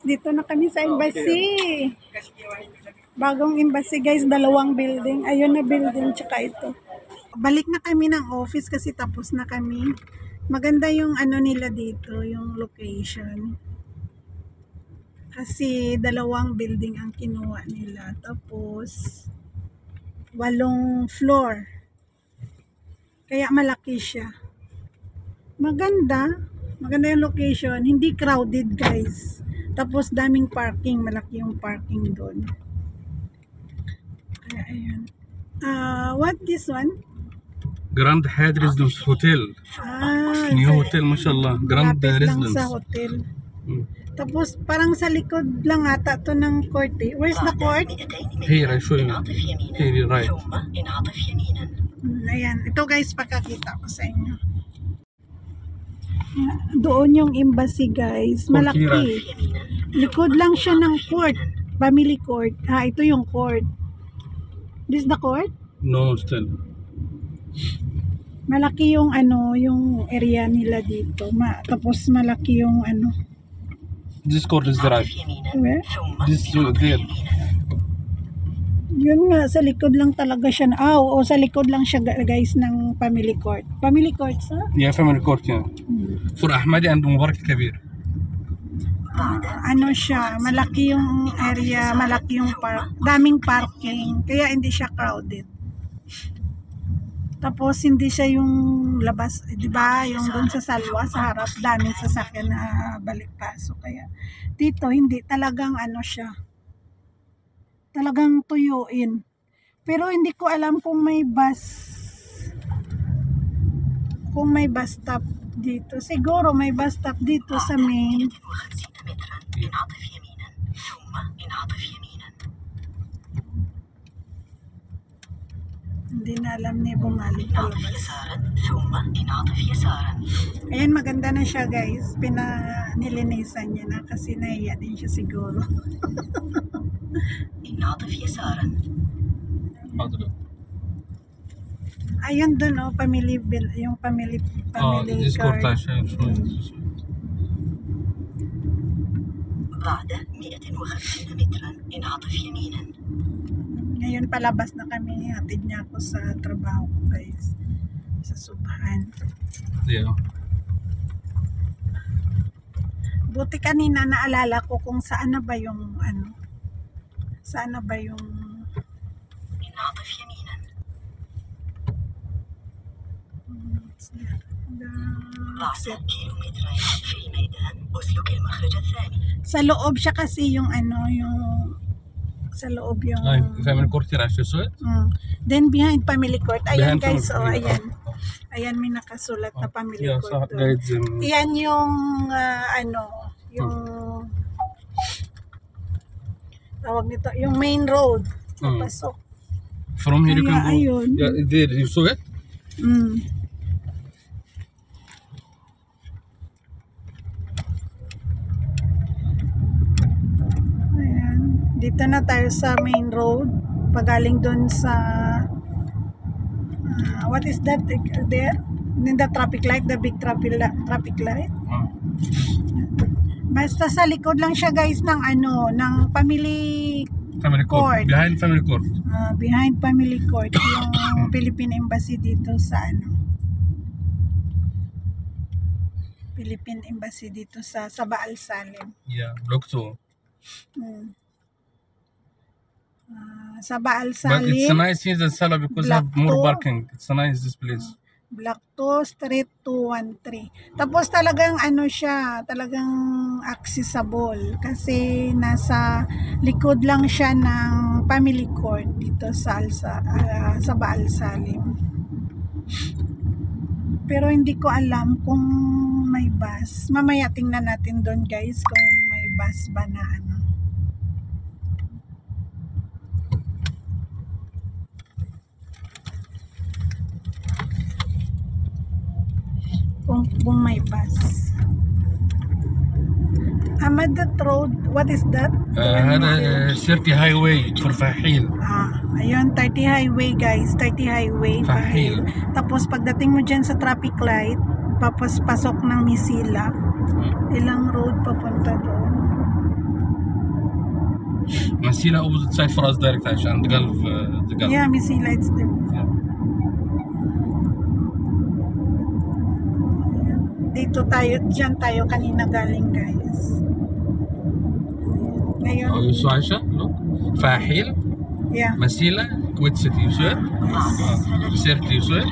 Dito na kami sa embassy. Bagong embassy guys, dalawang building. Ayun na building, tsaka ito. Balik na kami ng office kasi tapos na kami. Maganda yung ano nila dito, yung location. Kasi dalawang building ang kinuha nila. Tapos 8 floor. Kaya malaki siya. Maganda. Maganda yung location. Hindi crowded guys. Tapos daming parking. Malaki yung parking doon. Kaya ayun. What this one? Grand Hyatt Residence Hotel. New hotel, mashallah. Grand Residence. Sa hotel. Tapos parang sa likod lang ata to ng court eh. Where's the court? Here, I show you. Here, right. Ayan. Ito guys, pakakita ko sa inyo. Doon yung embassy guys. Malaki. Likod lang siya ng court. Family court. Ito yung court. This the court? No, still. Malaki yung ano, yung area nila dito. Tapos malaki yung ano. This court is the right. Where? This there. Yun nga, sa likod lang talaga siya. O sa likod lang siya guys ng family court. Family court sa? Yeah, family court, yeah. For Ahmadi and Mubarak Kabir. Ano siya, malaki yung area, malaki yung park, daming parking, kaya hindi siya crowded. Tapos hindi siya yung labas, di ba, yung doon sa salwa, sa harap, daming sasakyan na balik paso. Kaya dito, hindi, talagang ano siya, talagang tuyuin. Pero hindi ko alam kung may bus stop dito. Siguro may bus stop dito sa main. Hindi na alam ni bumalik palabas. Ayan, maganda na siya guys. Nilinisan niya na kasi nahiya din siya siguro. Ayun dun family bill, yung family this court, card. Ngayon palabas na kami, hatid niya ako sa trabaho ko guys, sa Subhan. Yeah. Buti kanina naalala ko kung saan na ba yung ano, saan na ba yung sa loob siya kasi yung ano, yung sa loob yung family court here, then behind family court. Ayan Behind guys, family court. ayan may nakasulat na family Yeah, court. Ayan yung ano, yung tawag nito, yung main road. Papasok. From here you can go. Ayun. Yeah, there, you saw it? Ayan. Dito na tayo sa main road. Pagaling doon sa what is that there? The traffic light, the big traffic light. Basta sa likod lang siya guys ng ano, ng family court. Behind family court. Behind family court yung Philippine Embassy dito sa ano. Philippine Embassy dito sa Sabah Al Salim. Yeah, block 2. Sabah Al But it's Salim. nice here in Salah because Block have more 2. parking. It's nice this place. Block 2, Street 213. Tapos talagang ano siya, talagang accessible kasi nasa likod lang siya ng family court dito sa Sabah Al Salim. Pero hindi ko alam kung may bus. Mamaya tingnan natin doon guys kung may bus ba na ano. Kung may bus. Ahmadat Road, what is that? هذا 30 highway for Fahil. Ayun, 30 highway guys, 30 highway Fahil. Tapos pagdating mo dyan sa traffic light, pasok ng Misila. Ilang road papunta doon. Masila opposite side for us direct عشان the Gulf the Gulf. Yeah, Mesilla, it's there. Yeah. Dito tayo, dyan tayo kanina galing guys. Ngayon, Oh, you saw Aisha? Look. فاحيل yeah. مسيلة كويت سيتي يسوع. سيرتي يسوع.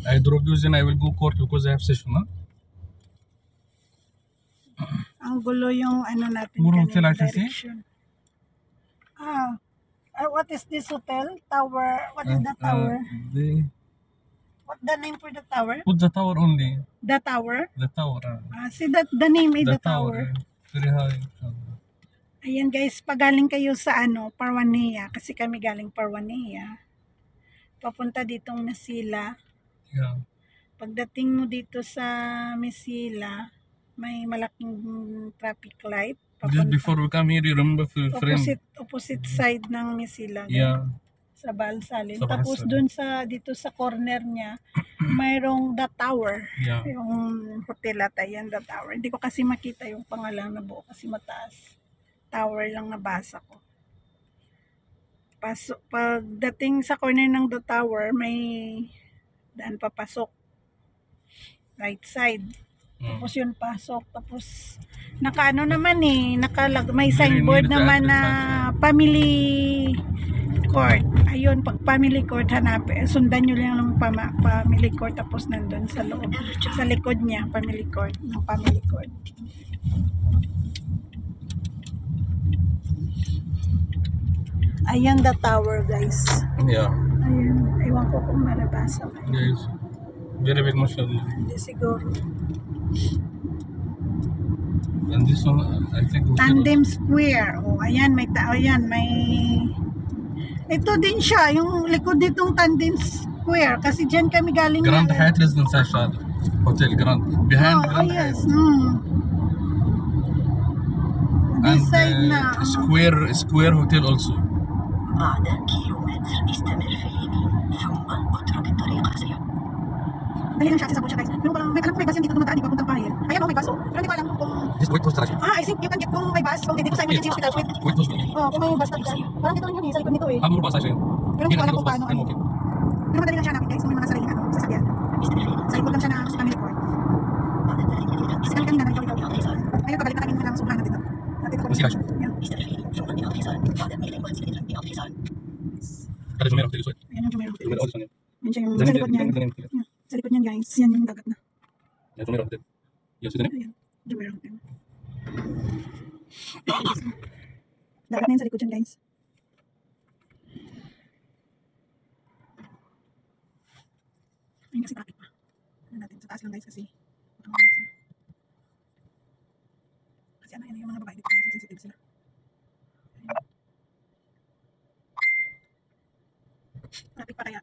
I drop you then I will go court because I have session, huh? Ang gulo yung ano natin Puro kanina, hotel access, eh? direction. What is this hotel? Tower. What is the tower? What the name for the tower? Put the tower only. The tower? The tower. See that the name is the tower. Very high. Ayan guys, pag galing kayo sa Parwania, kasi kami galing Parwania, papunta ditong Mesilla. Yeah. Pagdating mo dito sa Mesilla, may malaking traffic light. Just before we come here, you remember friend? Opposite side ng Mesilla. Yeah. Sa Balsalin. Sa Tapos Balsalin. dun dito sa corner niya, mayroong The Tower. Yeah. Yung hotel ata yan, The Tower. Hindi ko kasi makita yung pangalan na buo kasi mataas. Tower lang nabasa ko. Pagdating sa corner ng The Tower, may daan papasok. Right side. Tapos yun pasok. Tapos nakaano naman may signboard naman na family court. Ayun, pag family court hanapin. Sundan nyo lang ng family court tapos nandun sa loob. Sa likod niya, family court. Ng family court. Ayan The Tower guys. Yeah. Ayun. Ewan ko kung malabasa. Yes. Very big mashallah. Hindi siguro. And this one, I think. Tandem Square. Oh, ayan, may ito din siya, yung likod ditong Tandem Square. Kasi dyan kami galing. Grand Hyatt Residence Aisha. Hotel Grand. Behind Grand Hyatt. Yes. This side na. Square Hotel also. بعد كيلومتر استمر في اليمين ثم اترك الطريق سيبقى. Dali lang siya, accessible siya guys. Pero parang alam ko may bus yan dito dumadaan, di ba? Puntang Pahil. Ayan may bus. Pero hindi ko alam kung... Just wait post Aisha. I think you can get kung may bus. Kung dito sa emergency hospital. Wait post. Kung may bus stop dyan. Parang dito lang yun sa likod nito eh. How many bus Aisha? Pero hindi ko alam kung paano. I'm okay. Pero madali lang siya namin guys. May mga sariling sasakyan. Sa likod lang siya na family court. Kasi kami kanina nag-ikaw. Ayun, pabalik na kami ng subuhan natin. Masih Aisha. Ada Jumeirah Hotel Suite. Ayan yung Jumeirah Hotel. Jumeirah Hotel. Yan siya yung sa likod niya. Sa likod niyan guys. Yan yung dagat na. Ya Jumeirah Hotel. Ya sudah ni. Ayan. Jumeirah Hotel. Dagat na yan sa likod niyan guys. Ayun kasi traffic pa. Ano natin sa taas lang guys kasi. Kasi ano yan yung mga babae dito. Sensitive sila. Traffic pa kaya.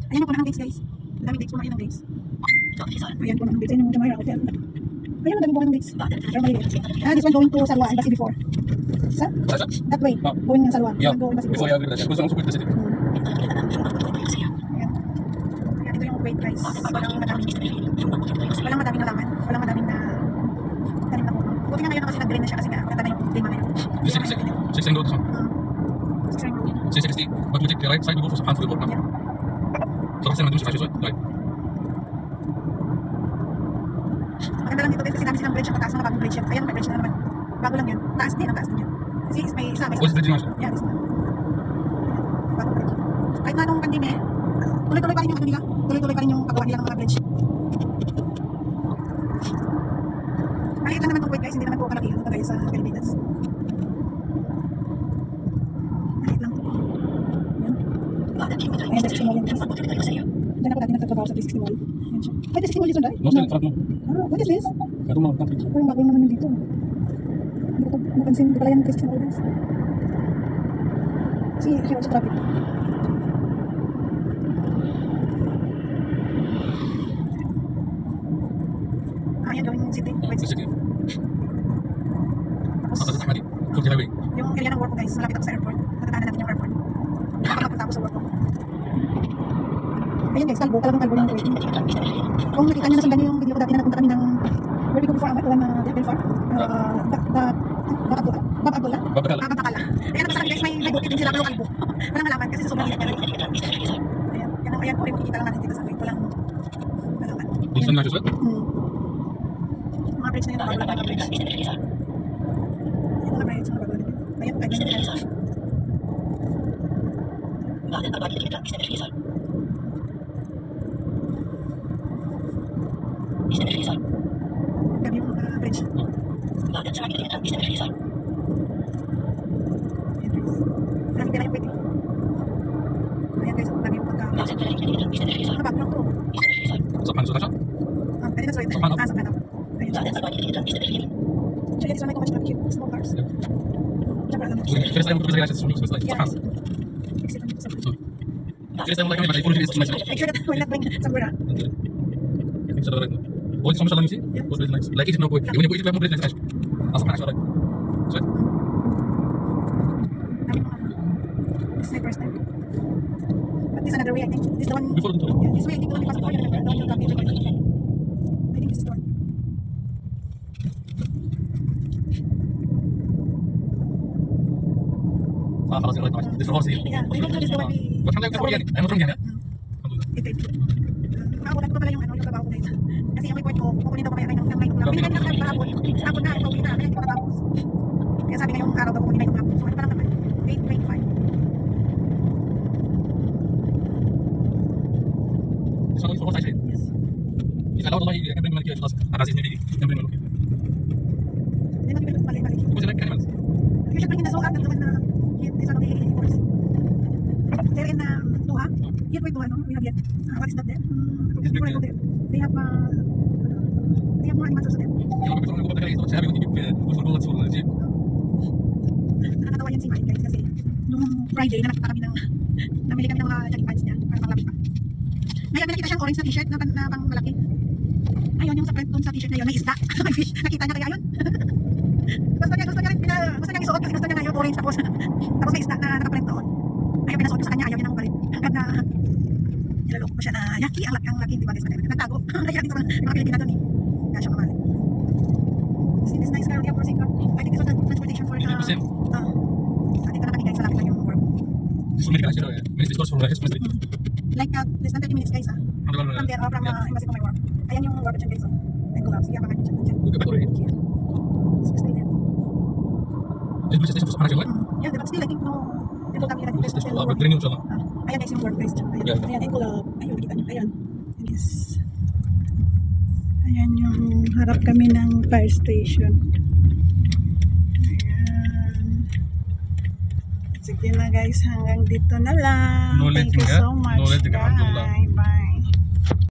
Ayan yung puno ng dates guys. Ang daming dates, puno ng dates. Ayan puno ng dates. Ayan yung Jumeirah Hotel. Ayan ang daming puno ng dates. This one going to Salwa Embassy before. Sa? That way. Going ng Salwa. Yeah. Go Embassy Before you agree that. Because I'm super city. Ayan. Ayan, ito yung wait price. Walang madaming halaman. Walang madaming na puno. Buti nga ngayon na kasi nag-green na siya kasi maganda na yung lima na yun. This is 6 and go this one. 660. But we take the right side, we go for Subhan for the Quran. So kasi naman dun sa Aisha Suite. Right. Maganda lang dito guys kasi dami silang bridge. Ang taas mga bagong bridge yan. Ayan, may bridge na naman. Bago lang yun. Taas din, ang taas din yan. Kasi may isa. What's the bridge in Aisha? Yeah, this one. Bagong bridge. Kahit na nung pandemya tuloy-tuloy pa rin yung ano nila. Tuloy-tuloy pa rin yung paggawa nila ng mga bridge. Maliit lang naman itong Kuwait guys. Hindi naman po kalaki. Ano ba guys sa Pilipinas? Maliit lang. Ayan, 360 mall yan guys. Diyan ako dati nagtatrabaho sa 360 mall. Ayan siya. Ay, 360 mall is on right? No, still, no. What is this? Ito mga country. Parang bago naman yung dito. Hindi ko napansin. Hindi pala yan 360 mall guys. See, here also traffic. Ayan daw yung city. Wait, City. tapos Atas Ahmadi. Kurdi Highway. yung area ng work ko guys. Malapit ako sa airport. Natatanan natin yung airport. Nakakapunta ako sa work ko. Ayan guys, kalbo. Talagang kalbo ng Kuwait. Kung nakita nyo, nasundan nyo yung video ko dati na napunta kami ng where we go before Amat, wala na Del Farm. Bab Abdullah. Babakala. Babakala. Ayan, nakita kami guys, may bukid din sila pero kalbo. Walang malaman kasi sa sobrang init niya. Ayan po rin makikita lang natin dito sa video lang. Malaman. Gusto nyo siya? Mga bridge na yun, bago lang mga bridge. Ayan mga bridge, mga bago lang. Ayan, kahit ganyan tayo. بعد 4 كيلومتر استمر في اليسار. استمر في اليسار. Gabi yung bridge. بعد 7 كيلومتر استمر في اليسار. Ayan guys. Maraming pera yung pwede. Ayan guys, gabi yung pagka... بعد 30 كيلومتر استمر في اليسار. Ano background to? استمر في اليسار. Sapan sudah siya? Pwede na swipe. Sa kanan. Sa kanan. Ayan. بعد 4 كيلومتر استمر في اليمين. Actually, this one may kumach na small cars. Siyempre, alam mo. First time ko bisa sa sunod sa Sapan. Exit on sa bridge. First time like kami full video is nice. Make sure that we're not bring some burra. Insya Allah. Oh, ini sama salah misi. Oh, very nice. Like it no boy. Ini boy itu kamu beli nice. Asap panas orang. So, This is my first time. But this is another way, I think. This is the one. before the tour. Yeah, this way, I think the one we passed before. You remember? The one you got me to I think this is the one. خلاص يلا nice. This horse here. Yeah, I think this is the one we... What time ka يعني? I'm from Ghana. Ito. Maabulat ko pala yung trabaho ko guys. Kasi yung report ko, kukunin daw mamaya kayo ng 9 o'clock. Pinili na kami kahapon. Hapon na, ito, na, kaya hindi ko natapos. Kaya sabi ngayong araw daw kukunin 9 o'clock. So, ano pa lang naman? 8:25. So, for what I said. Yes. إذا لو والله كان بيني وبينك خلاص. أنا عايز نبي كان بيني وبينك. Hindi mo dito balik. وش لك كلمة؟ You should bring in the soul out of the this one of the course. There in Doha. Yet with Doha, no? We have yet. What is that there? Before I go there. They have more animals also there. يلا بيقولوا لي بقى كده شهر يجيب فوتبول تصور جيب. Nakakatawa yan si Mike guys kasi nung Friday na nakita kami namili kami ng mga jogging pants niya para panglapit pa. Ngayon nakita siyang orange na t-shirt na pang malaki. Ayun yung sa print dun sa t-shirt na yun, may isda. May fish. Nakita niya kaya yun. Gusto niya isuot kasi gusto niya ngayon orange tapos may isda na nakaprint doon. Ayaw pinasuot ko sa kanya, ayaw niya na mabalit. Hanggang na nilaloko ko siya na yaki, ang laki, di ba guys? Nagtago. Kaya dito mga Pilipina doon eh. Kaya siya mamalit. See this nice car we have for Singapore. I think this was the transportation for dito na kami guys, malapit lang yung work. This will make us minutes course for the Christmas. Like less than 30 minutes guys from there or from embassy to my work. Ayan yung work dyan guys. And go up. Sige, abangan nyo dyan. Here. So, stay there. This is just para jalan. Yeah, but still I think no. Ito kami natin. This is about training inshallah. Ayan guys yung work guys. Ayan, ayan, and go up. Ayun, kita nyo. Ayan. Yes. Ayan yung harap kami ng fire station. Ayan. Sige na guys, hanggang dito na lang. No Thank you letting, so much. no letting, Abdullah. Bye. Bye.